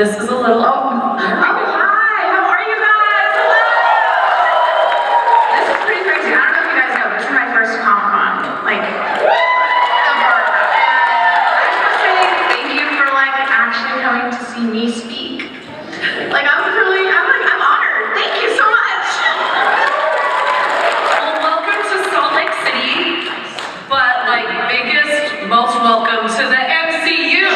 This is a little... Oh, hi! How are you guys? Hello! This is pretty crazy. I don't know if you guys know, this is my first Comic-Con, like, ever. And I just want to say thank you for, like, actually coming to see me speak. Like, I'm honored. Thank you so much! Well, welcome to Salt Lake City, but, like, biggest, most welcome to the MCU!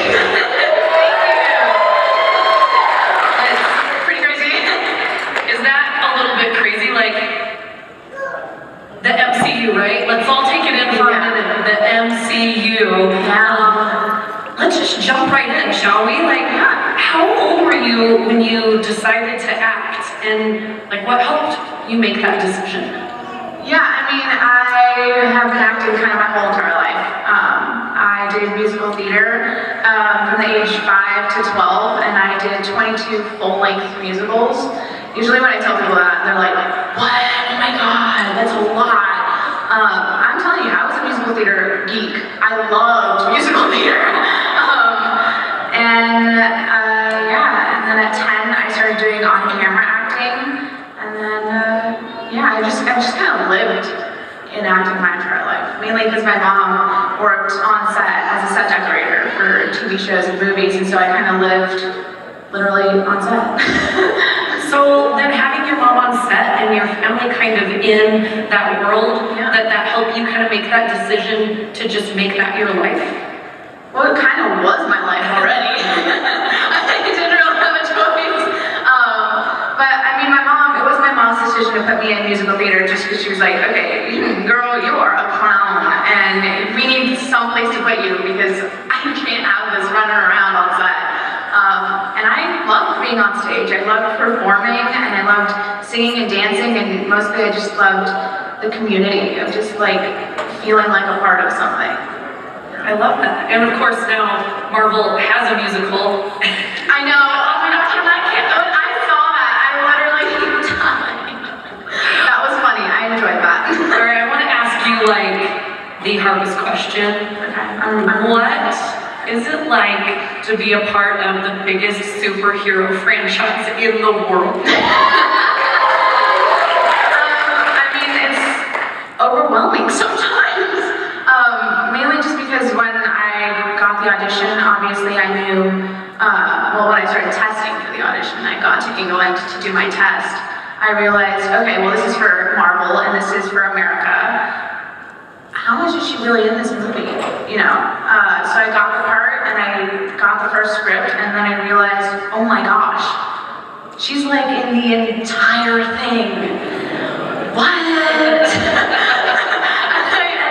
The MCU, right? Let's all take it in for a minute. The MCU. Let's just jump right in, shall we? Like, how old were you when you decided to act? And, like, what helped you make that decision? Yeah, I mean, I have been acting kind of my whole entire life. I did musical theater from the age 5 to 12, and I did 22 full-length musicals. Usually when I tell people that, they're like, what? Oh my God, that's a lot. I'm telling you, I was a musical theater geek. I loved musical theater. And then at 10, I started doing on-camera acting. And then, I just kind of lived in acting my entire life. Mainly because my mom worked on set as a set decorator for TV shows and movies, and so I kind of lived literally on set. So then having your mom on set and your family kind of in that world, that helped you kind of make that decision to just make that your life? Well, it kind of was my life already. I didn't really have a choice. But I mean, it was my mom's decision to put me in musical theater just because she was like, okay, girl, you are a clown and we need some place to put you because I can't have this running around on set. And I loved being on stage. I loved performing, and I loved singing and dancing, and mostly I just loved the community of just like feeling like a part of something. I love that. And of course now Marvel has a musical. I know. Oh my gosh, I saw that. I literally died. That was funny. I enjoyed that. All right, I want to ask you like the hardest question. Okay. What is it like to be a part of the biggest superhero franchise in the world? I mean, it's overwhelming sometimes. Mainly just because when I got the audition, obviously I knew, when I started testing for the audition, I got to England to do my test. I realized, okay, well this is for Marvel and this is for America. How much is she really in this movie? So I got the part and I got the first script and then I realized, oh my gosh, she's like in the entire thing. What? I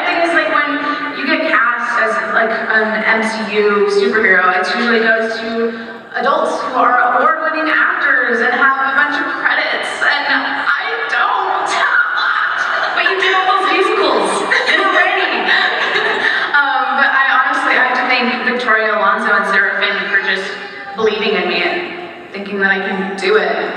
think it's like when you get cast as like an MCU superhero, it usually goes to adults who are award-winning actors and have a bunch of credits, and I don't have that. But you did all those musicals. Victoria Alonso and Sarah Finn for just believing in me and thinking that I can do it.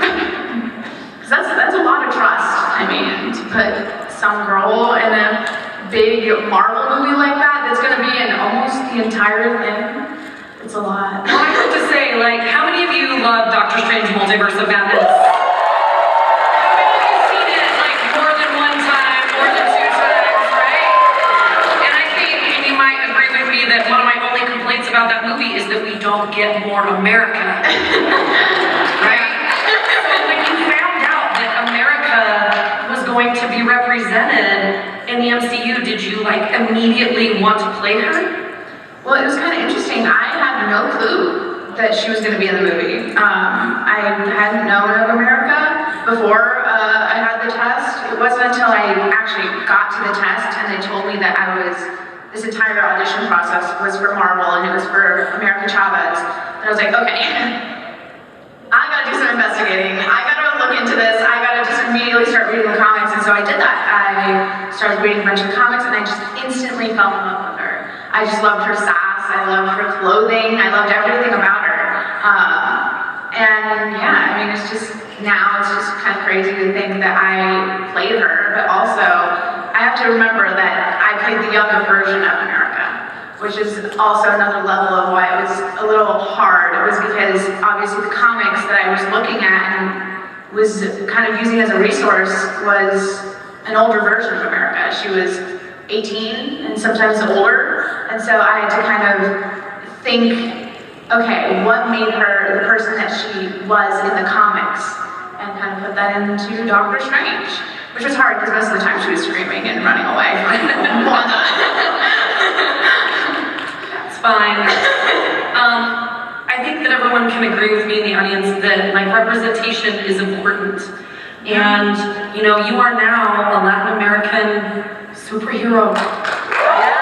Because that's a lot of trust. I mean, to put some girl in a big Marvel movie like that's gonna be in almost the entire thing. It's a lot. Well, I have to say, like, how many of you love Doctor Strange Multiverse of Madness? About that movie is that we don't get more America, right? So when you found out that America was going to be represented in the MCU, did you like immediately want to play her? Well, it was kind of interesting. I had no clue that she was going to be in the movie. I hadn't known of America before I had the test. It wasn't until I actually got to the test and they told me that this entire audition process was for Marvel and it was for Chavez. And I was like, okay, I gotta do some investigating. I gotta look into this. I gotta just immediately start reading the comics. And so I did that. I started reading a bunch of comics and I just instantly fell in love with her. I just loved her sass. I loved her clothing. I loved everything about her. Now it's just kind of crazy to think that I played her, but also I have to remember that I played the younger version of America. which is also another level of why it was a little hard. It was because obviously the comics that I was looking at and was kind of using as a resource was an older version of America. She was 18 and sometimes older, and so I had to kind of think, okay, what made her the person that she was in the comics, and kind of put that into Doctor Strange, which was hard because most of the time she was screaming and running away from Wanda. It's fine. I think that everyone can agree with me in the audience that like representation is important. And you know, you are now a Latin American superhero. A Latin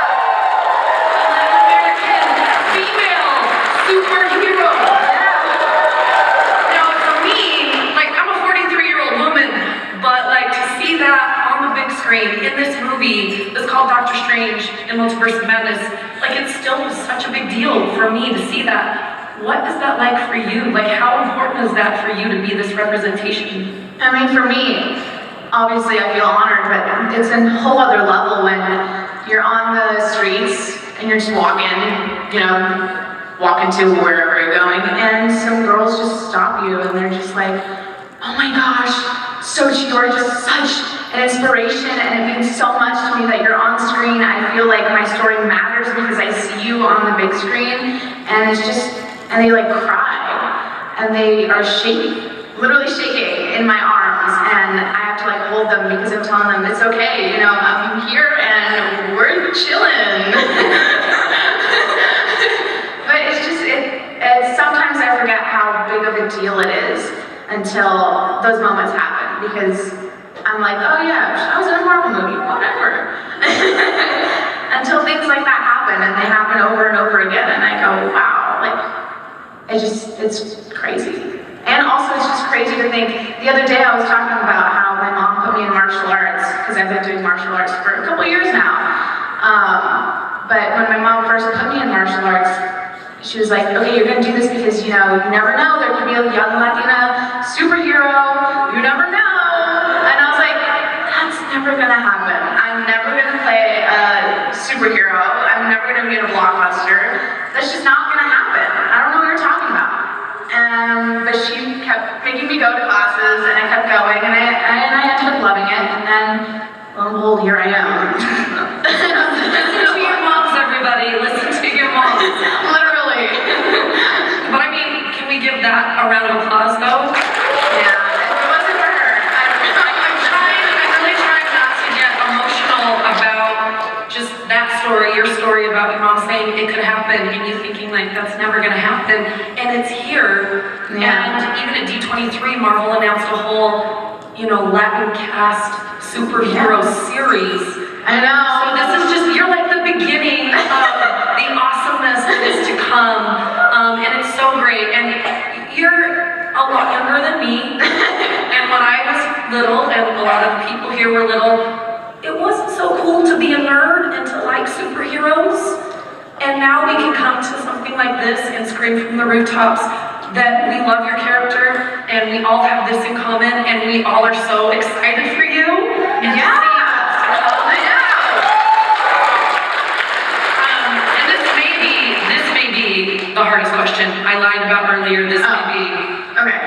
American female superhero. Now for me, like I'm a 43-year-old woman, but like to see that on the big screen in this movie that's called Doctor Strange in Multiverse of Madness, like it's still such a big deal for me to see that. What is that like for you? Like how important is that for you to be this representation? I mean, for me, obviously I feel honored, but it's a whole other level when you're on the streets and you're just walking to wherever you're going, and some girls just stop you and they're just like, oh my gosh, Xochitl, you are just such an inspiration, and it means so much to me that you're on screen. I feel like my story matters because I see you on the big screen, and it's just, and they like cry, and they are literally shaking in my arms, and I have to like hold them because I'm telling them it's okay, you know, I'm here and we're chilling. But it's just, sometimes I forget how big of a deal it is until those moments happen, because I'm like, oh yeah, I was in a Marvel movie, whatever. Until things like that happen, and they happen over and over again, and I go, wow, like, it's crazy. And also it's just crazy to think, the other day I was talking about how my mom put me in martial arts, because I've been doing martial arts for a couple years now. But when my mom first put me in martial arts, she was like, okay, you're gonna do this because, you know, you never know, there could be a young Latina superhero, you never know. And I was like, that's never gonna happen. I'm never gonna play a superhero. I'm never gonna be in a blockbuster. That's just not gonna happen. I don't know what you're talking about. But she kept making me go to classes, and I kept going, and I ended up loving it, and then, lo and behold, here I am. Listen to your moms, everybody. Listen to your moms. Literally. But I mean, can we give that a round of applause, though? Yeah, if it wasn't for her, I'm really trying not to get emotional about just that story, your story about your mom saying it could happen, and you thinking like that's never gonna happen, and it's here. Yeah. And even at D23, Marvel announced a whole, Latin cast superhero series. I know. So this is just, you're like the beginning of the awesomeness that is to come, and it's so great. And you're a lot younger than me, and when I was little, and a lot of people here were little, it wasn't so cool to be a nerd and to like superheroes. And now we can come to something like this and scream from the rooftops that we love your character, and we all have this in common, and we all are so excited for you. And Yeah. I know. And this may be the hardest question I lied about earlier. This may be. Okay.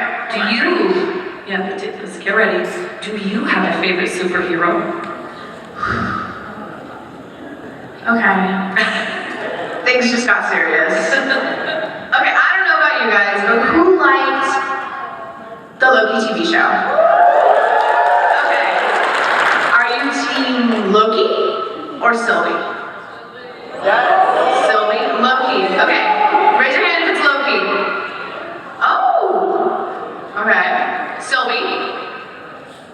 Let's get ready. Do you have a favorite superhero? Okay. Things just got serious. Okay, I don't know about you guys, but who liked the Loki TV show? Okay. Are you team Loki or Sylvie? Sylvie? Loki. Okay. Raise your hand if it's Loki. Oh! Okay. Sylvie?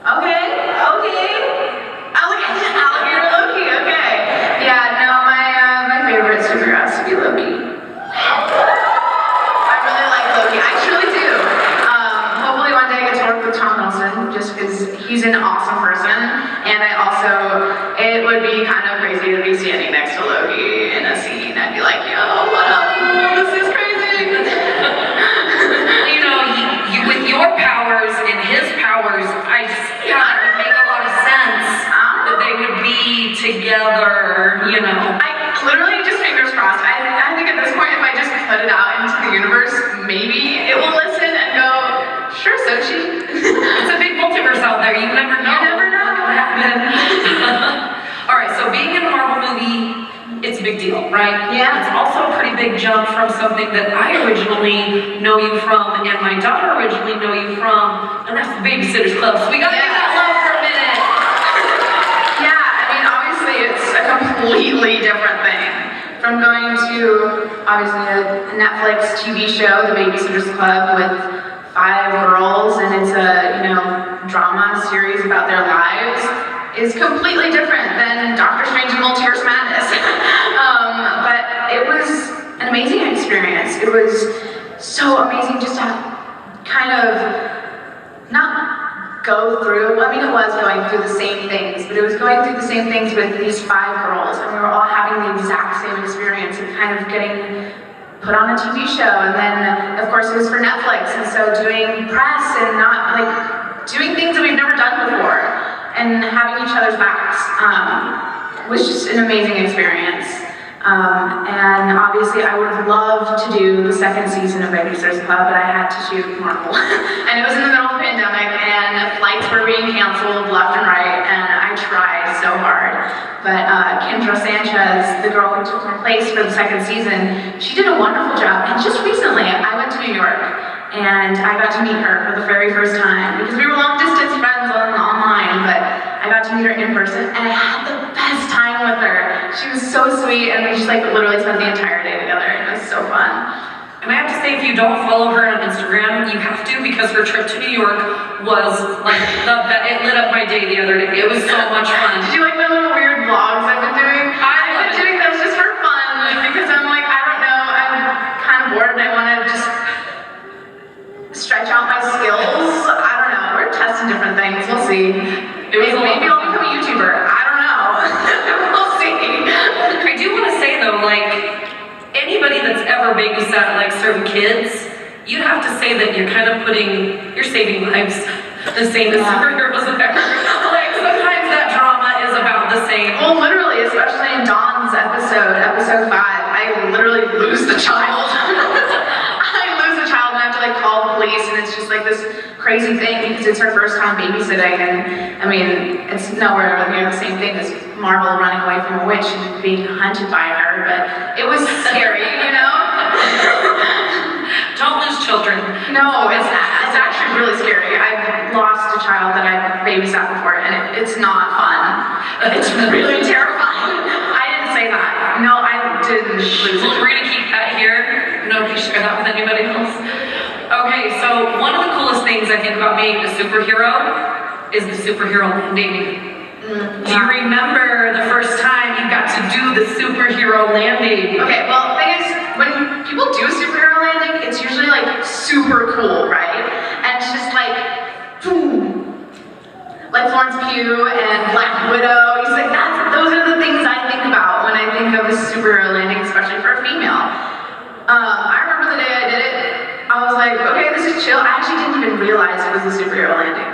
Okay. Alligator Loki, okay. Yeah, no, my favorite superhero has to be Loki. I really like Loki. I truly do. Hopefully one day I get to work with Tom Wilson, just because he's an awesome person. And it would be kind of crazy to be standing next to Loki in a scene. I'd be like, yo, what up? This is crazy. With your powers and his powers, I see how it would make a lot of sense that they would be together, I literally just fingers crossed. lost. I think at this point, if I just put it out into the universe, maybe it will listen and go, sure, Xochitl. It's a big multiverse out there. You never know. You never know. What could happen. All right, so being in a Marvel movie, it's a big deal, right? Yeah. It's also a pretty big jump from something that I originally know you from, and my daughter originally know you from, and that's the Babysitter's Club. So we gotta make that love for a minute. Yeah, I mean, obviously it's a completely different thing. From going to, obviously, a Netflix TV show, The Babysitter's Club, with 5 girls, and it's a, drama series about their lives, is completely different than Doctor Strange and Multiverse Madness. But it was an amazing experience. It was so amazing just to kind of not go through, I mean, it was going through the same things, but it was going through the same things with these 5 girls, and we were all having the exact same experience of kind of getting put on a TV show, and then, of course, it was for Netflix, and so doing press and not, doing things that we've never done before, and having each other's backs was just an amazing experience. And obviously I would have loved to do the 2nd season of Babysitter's Club, but I had to shoot Marvel. And it was in the middle of the pandemic, and flights were being canceled left and right, and I tried so hard. But Kendra Sanchez, the girl who took my place for the 2nd season, she did a wonderful job. And just recently, I went to New York, and I got to meet her for the very first time, because we were long-distance friends online, but I got to meet her in person, and I had the best time with her. She was so sweet, and we just literally spent the entire day together, and it was so fun. And I have to say, if you don't follow her on Instagram, you have to, because her trip to New York was it lit up my day the other day. It was so much fun. Did you like the little weird vlogs I've been doing? I've been doing those just for fun, because I'm I don't know, I'm kind of bored, and I want to just stretch out my skills. I don't know, we're testing different things, we'll see. Maybe I'll become a YouTuber, I don't know. We'll see. I do want to say though, anybody that's ever babysat certain kids, you'd have to say that you're kind of you're saving lives the same as superheroes have ever. Sometimes that drama is about the same. Well, literally, especially in Dawn's episode 5, I literally lose the child. I lose the child and I have to call the police, and it's just this crazy thing because it's her first time babysitting, and I mean, it's nowhere near the same thing as Marvel running away from a witch and being hunted by her, but it was scary, Don't lose children. No, it's actually really scary. I've lost a child that I babysat before, and it's not fun. It's really terrifying. I didn't say that. No, I didn't lose Well, we're gonna keep that here. No, please share that with anybody else. Okay, so one of the coolest things I think about being a superhero is the superhero landing. Do you remember the first time you got to do the superhero landing? Okay, well, the thing is, when people do a superhero landing, it's usually super cool, right? And it's just boom. Like Florence Pugh and Black Widow. He's those are the things I think about when I think of a superhero landing, especially for a female. I remember the day I did it, I was okay, this is chill. I actually didn't even realize it was a superhero landing.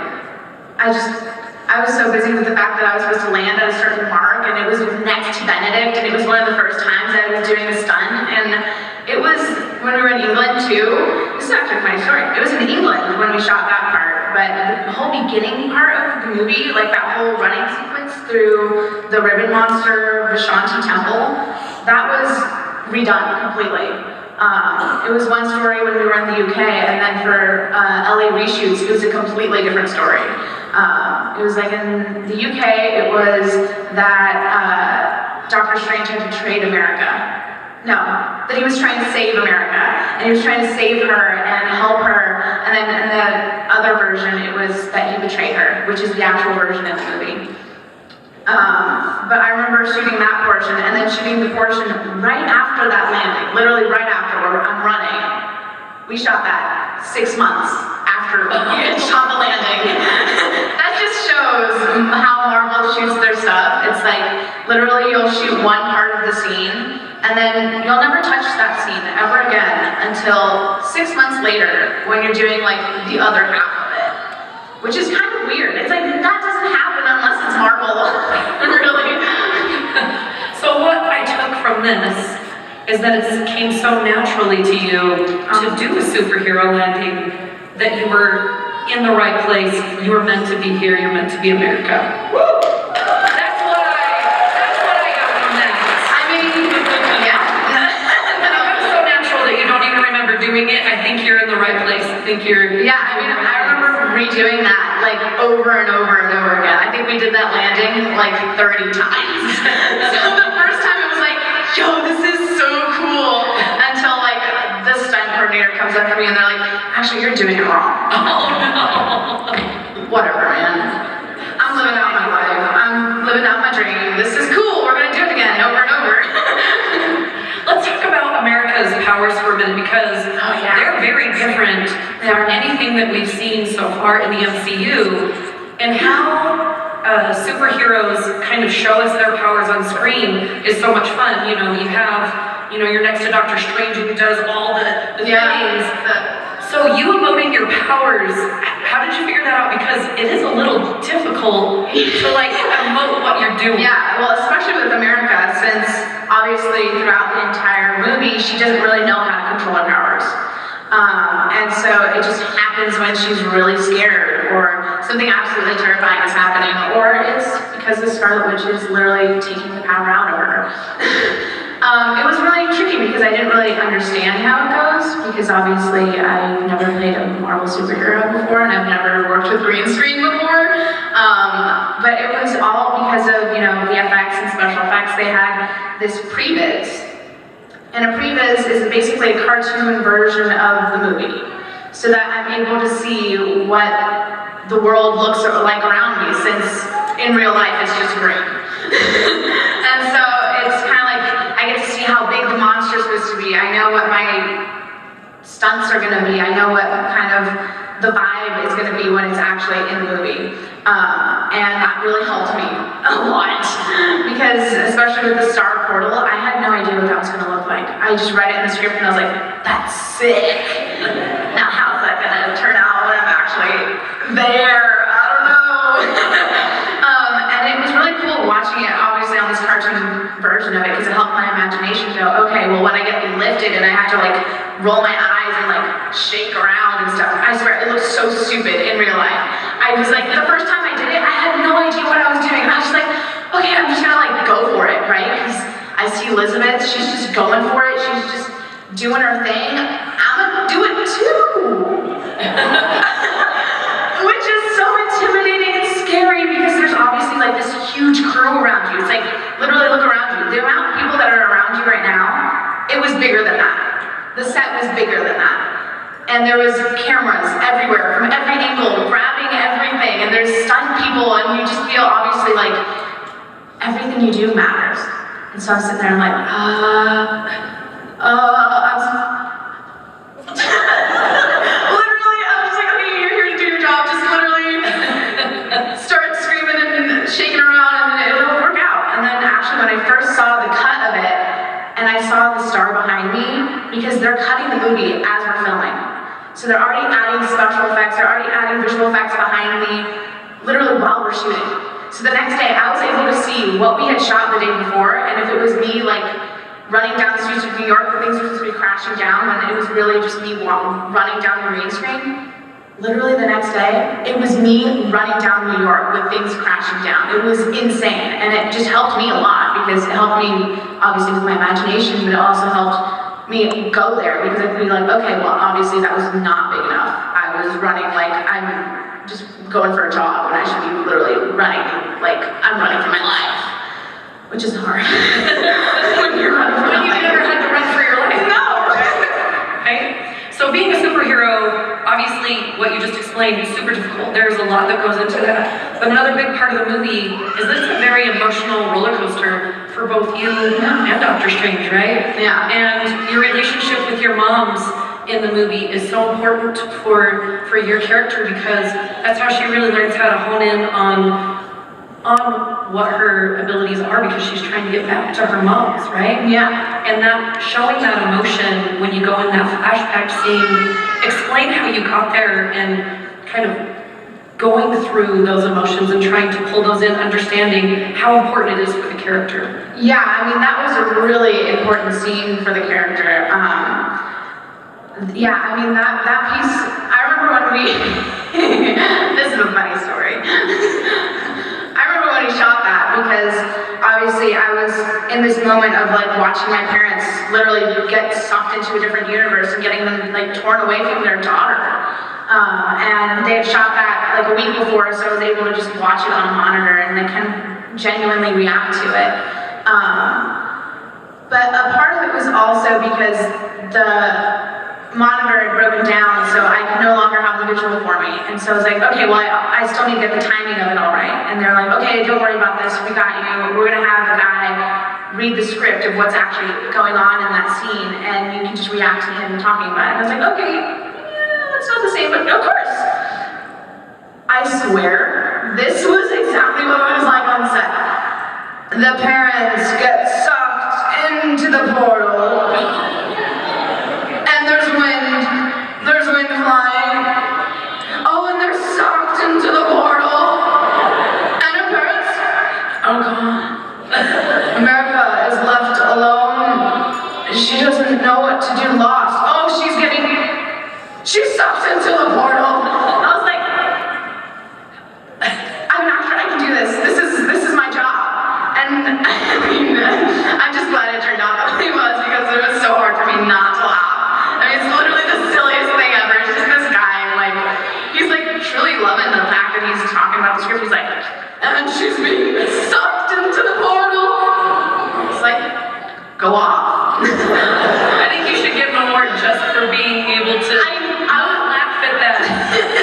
I was so busy with the fact that I was supposed to land at a certain mark, and it was next to Benedict, and it was one of the first times I was doing a stunt, and it was when we were in England too. This is actually a funny story. It was in England when we shot that part, but the whole beginning part of the movie, that whole running sequence through the Ribbon Monster Vishanti Temple, that was redone completely. It was one story when we were in the UK, and then for LA reshoots, it was a completely different story. It was in the UK, it was that Doctor Strange had betrayed America. No, that he was trying to save America, and he was trying to save her and help her, and then in the other version, it was that he betrayed her, which is the actual version of the movie. But I remember shooting that portion, and then shooting the portion right after that landing, literally right after where I'm running. We shot that 6 months after we had shot the landing. That just shows how Marvel shoots their stuff. It's literally you'll shoot one part of the scene, and then you'll never touch that scene ever again until 6 months later when you're doing the other half of it. Which is kind of weird. It's that doesn't happen unless it's Marvel. Really. So what I took from this is that it came so naturally to you to do a superhero landing that you were in the right place. You were meant to be here. You're meant to be America. That's what I got from that. I mean, yeah. It was so natural that you don't even remember doing it. I think you're in the right place. I think you're. Yeah, I mean, I remember redoing that like over and over and over again. I think we did that landing like 30 times. So the first time it was like, yo, this is so cool. Until like the stunt coordinator comes up to me and they're like, actually, you're doing it wrong. Oh no. Whatever, man. I'm living out my life. I'm living out my dream. This is cool. We're gonna do it again over and over. Let's talk about America's powers for a minute because they're very different from anything that we've seen so far in the MCU, and how superheroes kind of show us their powers on screen is so much fun. You know, you're next to Doctor Strange who does all the things. So you emoting your powers, how did you figure that out? Because it is a little difficult to like emote what you're doing. Yeah, well, especially with America, since obviously throughout the entire movie, she doesn't really know how to control her powers. And so it just happens when she's really scared or something absolutely terrifying is happening, or it's because the Scarlet Witch is literally taking the power out of her. It was really tricky because I didn't really understand how it goes, because obviously I've never played a Marvel superhero before and I've never worked with green screen before. But it was all because of, VFX and special effects. They had this previs. And a previs is basically a cartoon version of the movie, so that I'm able to see what the world looks like around me, since in real life it's just green. And so it's kind of like I get to see how big the monster's supposed to be. I know what my stunts are going to be. I know what kind of the vibe is going to be when it's actually in the movie. And that really helped me a lot, because especially with the Star Portal, I had no idea what that was going to look like. I just read it in the script and I was like, that's sick. Now how's that going to turn out when I'm actually there? I don't know. And it was really cool watching it, obviously on this cartoon version of it, because it helped my imagination go, okay, well when I get lifted and I have to like roll my eyes and like shake around and stuff, I swear it looks so stupid in real life. I was like, the first time I did it, I had no idea what I was doing. I was just like, okay, I'm just gonna like go for it, right? Because I see Elizabeth, she's just going for it, she's just doing her thing. I'm gonna do it too. Which is so intimidating and scary, because there's obviously like this huge crew around you. It's like, literally look around you. The amount of people that are around you right now, it was bigger than that. The set was bigger than that. And there was cameras everywhere, from every angle, grabbing everything, and there's stunned people, and you just feel obviously like everything you do matters. And so I'm sitting there and I'm like, literally, I was like, okay, you're here to do your job, just literally start screaming and shaking around and it'll work out. And then actually when I first saw the cut of it, and I saw the star behind me, because they're cutting the movie as we're filming. So they're already adding special effects, they're already adding visual effects behind me, literally while we're shooting. So the next day, I was able to see what we had shot the day before, and if it was me like running down the streets of New York, the things were supposed to be crashing down, when it was really just me running down the green screen. Literally the next day, it was me running down New York with things crashing down. It was insane, and it just helped me a lot, because it helped me, obviously, with my imagination, but it also helped me go there, because I could be like, okay, well, obviously that was not big enough. I was running like I'm just going for a jog, when I should be literally running like I'm running for my life, which is hard. When you're running for your life. You've never had to run for your life. No. Right? So being a superhero, obviously, what you just explained is super difficult. There's a lot that goes into that. But another big part of the movie is this is a very emotional roller coaster for both you and Doctor Strange, right? Yeah. And your relationship with your moms in the movie is so important for your character, because that's how she really learns how to hone in on what her abilities are, because she's trying to get back to her moms, right? Yeah. And that showing that emotion when you go in that flashback scene, explain how you got there and kind of going through those emotions and trying to pull those in, understanding how important it is for the character. Yeah, I mean, that was a really important scene for the character. Yeah, I mean, that piece, I remember when we, this is a funny story. I remember when he shot that because obviously I was in this moment of like watching my parents literally get sucked into a different universe and getting them like torn away from their daughter. And they had shot that like a week before, so I was able to just watch it on a monitor and like kind of genuinely react to it. But a part of it was also because the monitor had broken down, so I could no longer have the visual for me. And so I was like, okay, well, I still need to get the timing of it all right. And they're like, okay, don't worry about this, we got you. We're gonna have the guy read the script of what's actually going on in that scene, and you can just react to him talking about it. And I was like, okay, yeah, that's not the same, but of course. I swear, this was exactly what it was like on set. The parents get sucked into the portal. There's wind flying. Oh, and they're sucked into the portal. And her parents, oh God. America is left alone. She doesn't know what to do, lost. Oh, she's sucked into the portal. I was like, I'm an actor, I can do this. This is my job. And I mean, I'm just glad it turned out that way it was because it was so hard for me not to laugh. I mean, it's literally the silliest thing ever. It's just this guy, like, he's like truly loving the fact that he's talking about the script. He's like, and she's being sucked into the portal. It's like, go off. I think you should get an award just for being able to not laugh at that.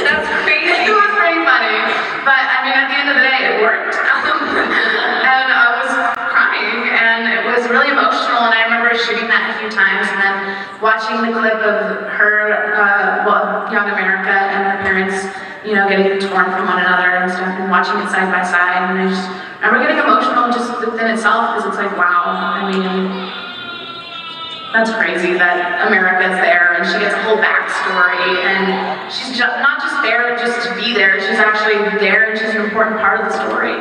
That's crazy. It was pretty funny. But I mean, at the end of the day, it worked. And I was crying, and it was really emotional, and I remember shooting that a few times, and then watching the clip of her, young America and her parents, you know, getting torn from one another and stuff, and watching it side by side, and I just remember getting emotional just within itself, because it's like, wow, I mean, that's crazy that America's there, and she gets a whole backstory, and she's not just there just to be there, she's actually there, and she's an important part of the story.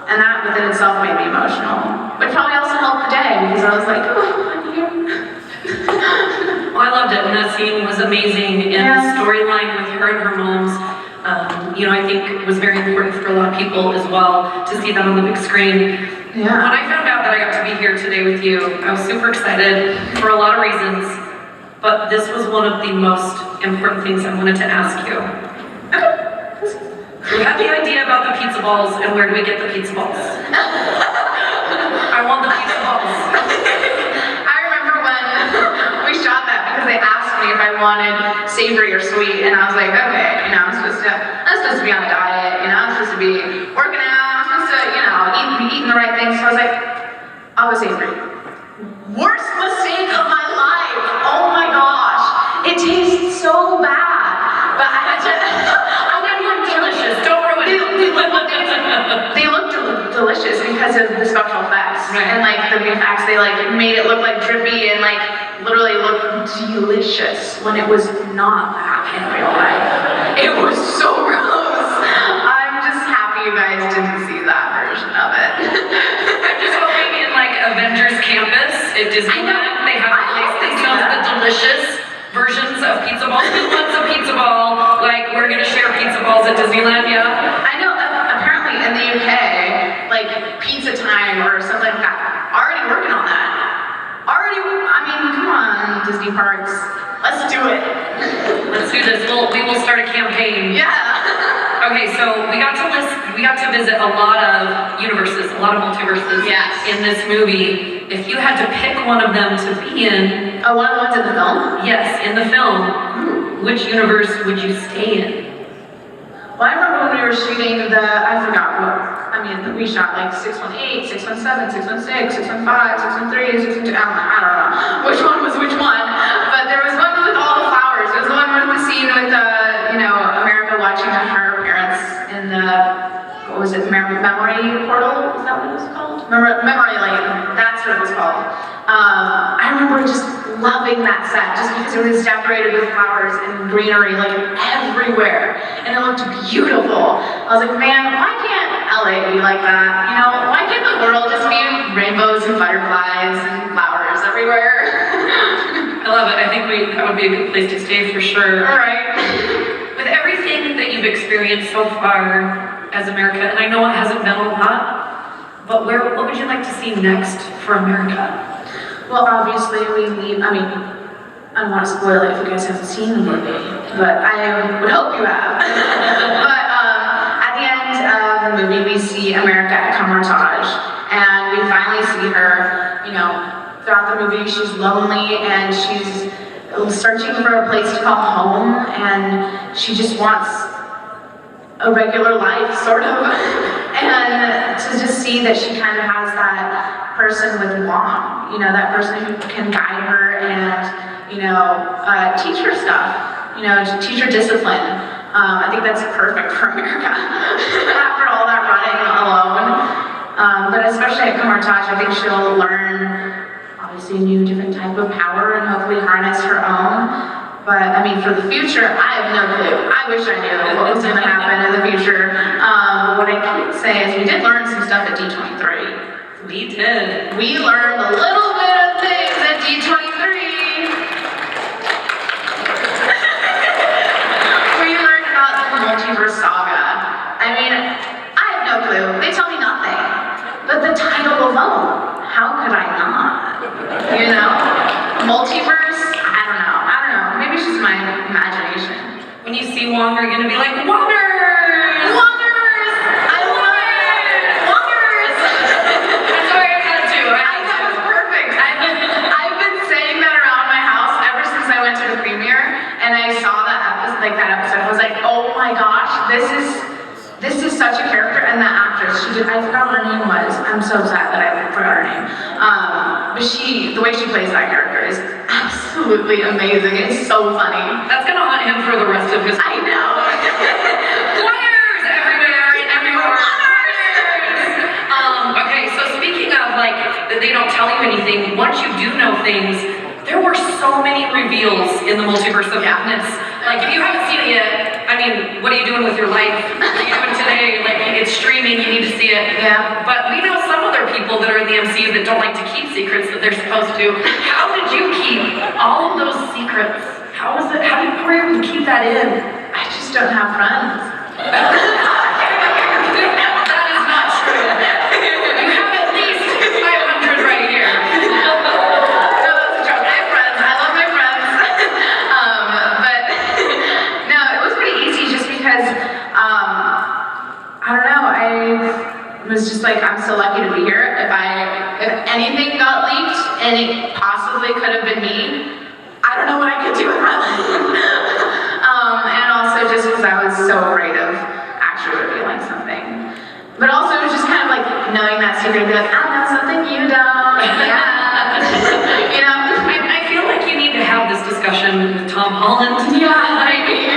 And that within itself made me emotional. But probably also helped the day, because I was like, oh, I'm here. Well, I loved it, and that scene was amazing, and the storyline with her and her moms, you know, I think it was very important for a lot of people as well to see that on the big screen. Yeah. When I found out that I got to be here today with you, I was super excited for a lot of reasons, but this was one of the most important things I wanted to ask you. We had the idea about the pizza balls, and where do we get the pizza balls? I want the pizza balls. I remember when we shot that because they asked me if I wanted savory or sweet, and I was like, okay, you know, I'm supposed to be on a diet, you know, I'm supposed to be working out, I'm supposed to, you know, be eating the right things, so I was like, I'll go savory. Worst mistake of my life, oh my gosh, it tastes so bad, but I had to, Delicious, don't ruin it. They look delicious because of the special effects. Right. And like the VFX, they like made it look like drippy and like literally looked delicious when it was not that in real life. It was so gross. I'm just happy you guys didn't see that version of it. I'm just hoping in like Avengers Campus at Disneyland, they have a place that sells the delicious versions of pizza balls. Who wants a pizza ball? Like, we're gonna share pizza balls at Disneyland, yeah? I know, apparently in the UK, like Pizza Time or something like that, already working on that. I mean, come on, Disney parks, let's do it. Let's do this. We will start a campaign. Yeah. Okay, so we got to visit a lot of universes, a lot of multiverses in this movie. If you had to pick one of them to be in, one of the ones in the film? yes, in the film, which universe would you stay in? Well, I remember when we were shooting I forgot what, I mean, we shot like 618, 617, 616, 615, 613, 612, I don't know which one was which one, but there was one with all the flowers. There was the one with the scene with, you know, America watching her parents in the, what was it, memory portal? Is that what it was called? Memory lane. That's That's what it was called. I remember just loving that set just because it was decorated with flowers and greenery like everywhere, and it looked beautiful. I was like, man, why can't LA be like that? You know, why can't the world just be rainbows and butterflies and flowers everywhere? I love it. I think that would be a good place to stay for sure. All right. With everything that you've experienced so far as America, and I know it hasn't been a lot, but what would you like to see next for America? Well, obviously we leave, I don't want to spoil it if you guys haven't seen the movie, but I would hope you have. But at the end of the movie, we see America at Camartage, and we finally see her, you know, throughout the movie, she's lonely, and she's searching for a place to call home, and she just wants a regular life, sort of. And to just see that she kind of has that person with Wong, you know, that person who can guide her and, you know, teach her stuff, you know, teach her discipline. I think that's perfect for America after all that running alone. But especially at Camartage, I think she'll learn obviously a new different type of power and hopefully harness her own. But I mean, for the future, I have no clue. I wish I knew what was going to happen in the future. What I can say is we did learn some stuff at D23. We did. We learned a little bit of things at D23. We learned about the Multiverse saga. I mean, I have no clue. They tell me nothing. But the title alone, how could I not? You know? Multiverse? I don't know. Maybe it's just my imagination. When you see Wong, you're gonna be like, Wongers! Wongers! I love it! Wongers! That's why I had to. That was perfect. I've been saying that around my house ever since I went to the premiere, and I saw that episode. I was like, oh my gosh, this is such a character, and that actress, I forgot what her name was. I'm so sad that I forgot her name. But the way she plays that character is absolutely amazing. It's so funny. That's gonna haunt him for the rest of his life. I know. Wires everywhere and everywhere. Okay, so speaking of like, that they don't tell you anything, once you do know things, there were so many reveals in the Multiverse of Madness. Like, if you haven't seen it yet, I mean, what are you doing with your life? What are you doing today? Like, it's streaming, you need to see it. Yeah. But we know some other people that are in the MCU that don't like to keep secrets that they're supposed to. How did you keep all of those secrets? How were you able to keep that in? I just don't have friends. That is not true. You have at least 500 right here. No, that's a joke. I have friends. I love my friends. But no, it was pretty easy just because, I don't know, I was just like, I'm so lucky to be here. If anything got leaked, and it possibly could have been me, I don't know what I could do with my life. And also just because I was so afraid of actually revealing something. But also it was just kind of like knowing that secret and be like, I know something you don't. Yeah. You know? I feel like you need to have this discussion with Tom Holland. Yeah, Like, he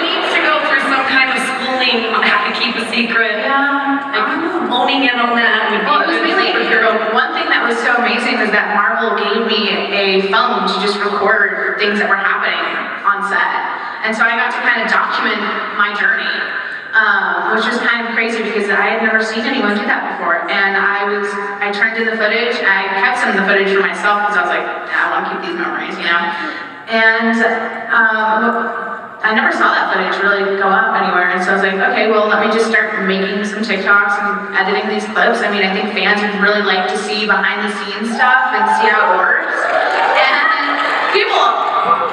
needs to go through some kind of schooling on how to keep a secret. Yeah. Like, owning in on that would be Well, it was a good really, superhero. one thing that was so amazing was that Marvel gave me a phone to just record things that were happening on set. And so I got to kind of document my journey, which was kind of crazy because I had never seen anyone do that before. And I turned in the footage, I kept some of the footage for myself because I was like, I want to keep these memories, you know? And I never saw that footage really go up anywhere, and so I was like, okay, well, let me just start making some TikToks and editing these clips. I mean, I think fans would really like to see behind the scenes stuff and see how it works. And people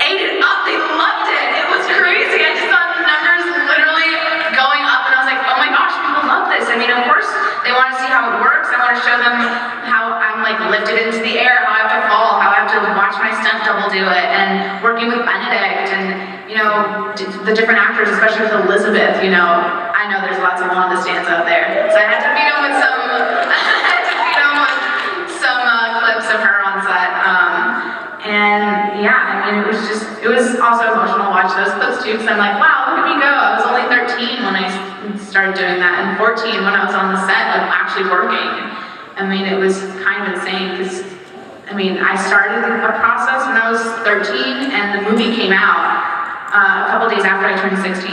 ate it up, they loved it. It was crazy. I just saw the numbers literally going up, and I was like, oh my gosh, people love this. I mean, of course, they want to see how it works. I want to show them how I'm like lifted into the air, how I have to fall, how I have to watch my stunt double do it, and working with Benedict and, you know, the different actors, especially with Elizabeth, you know, I know there's lots of Wanda stands out there. So I had to feed them with some, clips of her on set. And yeah, I mean, it was also emotional to watch those clips too, because I'm like, wow, look at me go. I was only 13 when I started doing that, and 14 when I was on the set, like actually working. I mean, it was kind of insane because, I mean, I started a process when I was 13 and the movie came out a couple days after I turned 16.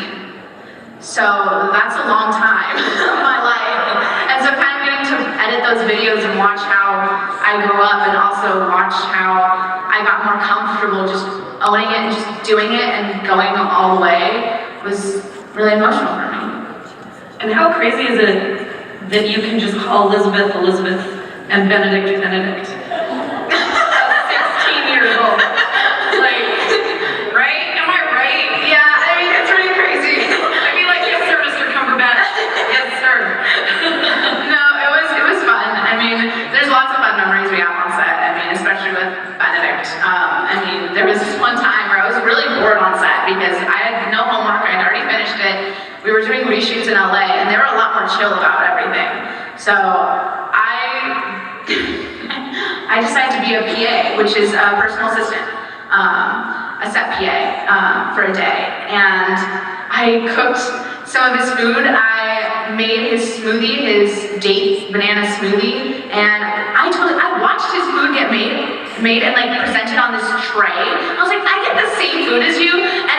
So that's a long time of my life. And so kind of getting to edit those videos and watch how I grew up and also watch how I got more comfortable just owning it and just doing it and going all the way was really emotional for me. And how crazy is it that you can just call Elizabeth, Elizabeth, and Benedict, Benedict? 16 years old. Like, right? Am I right? Yeah, I mean, it's pretty crazy. I'd be like, yes, sir, Mr. Cumberbatch. Yes, sir. No, it was fun. I mean, there's lots of fun memories we have on set. I mean, especially with Benedict. I mean, there was this one time where I was really bored on set because I had no homework. I had already finished it. We were doing reshoots in LA, and they were a lot more chill about everything. So I decided to be a PA, which is a personal assistant, a set PA for a day. And I cooked some of his food. I made his smoothie, his date banana smoothie, and I watched his food get made and like presented on this tray. I was like, I get the same food as you, and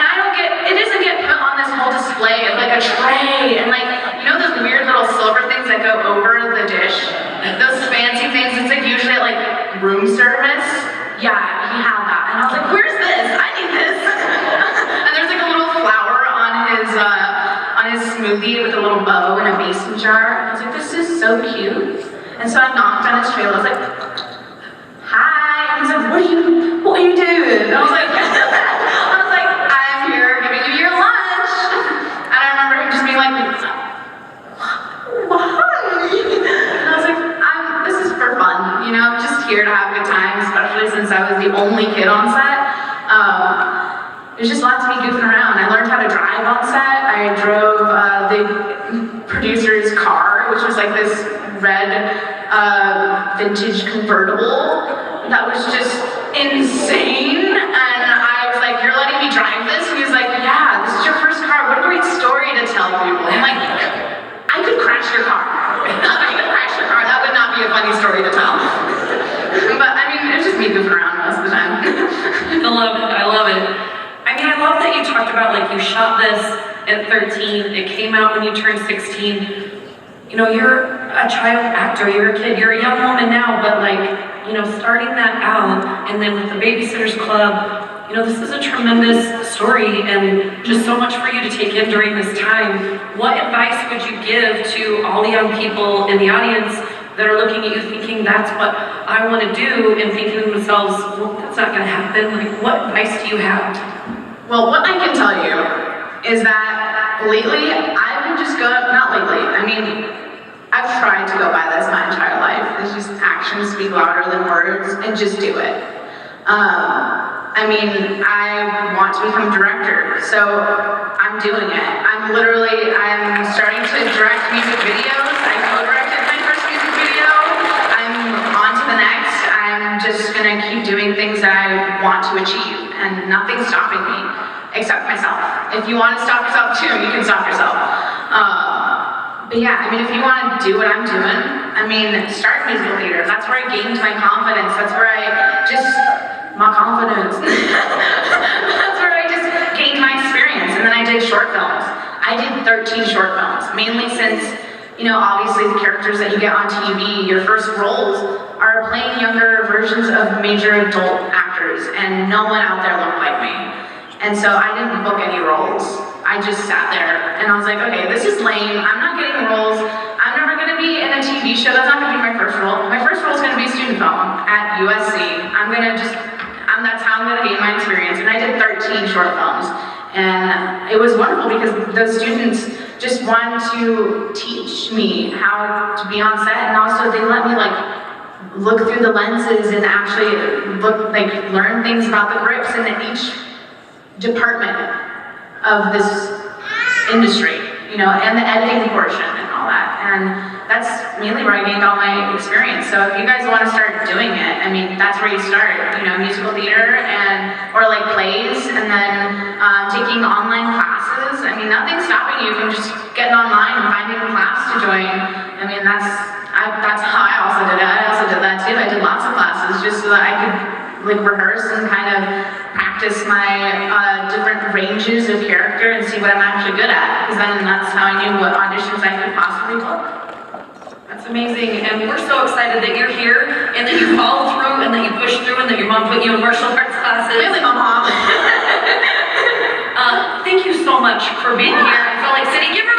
it doesn't get put on this whole display of like a tray and like, you know those weird little silver things that go over the dish? Those fancy things, it's like usually at like room service. Yeah, he had that. And I was like, where's this? I need this. And there's like a little flower on his smoothie with a little bow and a mason jar. And I was like, this is so cute. And so I knocked on his tray. I was like, hi. And he's like, what are you doing? And I was like, I'm here giving you your lunch. And I remember him just being like, why? And I was like, this is for fun, you know, I'm just here to have a good time, especially since I was the only kid on set. There's just lots of me goofing around. I learned how to drive on set. I drove the producer's car, which was like this red vintage convertible that was just insane. And I was like, you're letting me drive this? And he was like, yeah, this is your first car. What a great story to tell people. I'm like, I could crash your car. I could crash your car. That would not be a funny story to tell. But I mean, it was just me goofing around most of the time. I love it. I love it. I mean, I love that you talked about like you shot this at 13. It came out when you turned 16. You know, you're a child actor. You're a kid. You're a young woman now, but like, you know, starting that out and then with the Babysitters Club, you know, this is a tremendous story and just so much for you to take in during this time. What advice would you give to all the young people in the audience that are looking at you thinking, that's what I want to do, and thinking to themselves, well, that's not going to happen. Like, what advice do you have? Well, what I can tell you is that lately, I've been just going, not lately, I mean, I've tried to go by this my entire life. It's just actions speak louder than words, and just do it. I mean, I want to become a director, so I'm doing it. I'm starting to direct music videos. I co-directed my first music video. I'm on to the next. I'm just gonna keep doing things that I want to achieve, and nothing's stopping me, except myself. If you want to stop yourself too, you can stop yourself. But yeah, I mean, if you want to do what I'm doing, I mean, start musical theater. That's where I gained my confidence. That's where my confidence. That's where I just gained my experience. And then I did short films. I did 13 short films, mainly since, you know, obviously the characters that you get on TV, your first roles are playing younger versions of major adult actors, and no one out there looked like me. And so I didn't book any roles. I just sat there and I was like, okay, this is lame. I'm not getting roles. I'm never gonna be in a TV show. That's not gonna be my first role. My first role is gonna be student film at USC. That's how I'm gonna gain my experience. And I did 13 short films. And it was wonderful because those students just wanted to teach me how to be on set, and also they let me like look through the lenses and actually learn things about the grips in each department of this industry, you know, and the editing portion and all that. And that's mainly where I gained all my experience. So if you guys want to start doing it, I mean, that's where you start, you know, musical theater or like plays, and then taking online classes. I mean, nothing's stopping you from just getting online and finding a class to join. I mean, that's how I also did that too. I did lots of classes just so that I could like rehearse and kind of practice my different ranges of character and see what I'm actually good at. Because then that's how I knew what auditions I could possibly book. That's amazing, and we're so excited that you're here, and that you followed through, and that you pushed through, and that your mom put you in martial arts classes. Really, my mom. Thank you so much for being here in Salt Lake City. Give her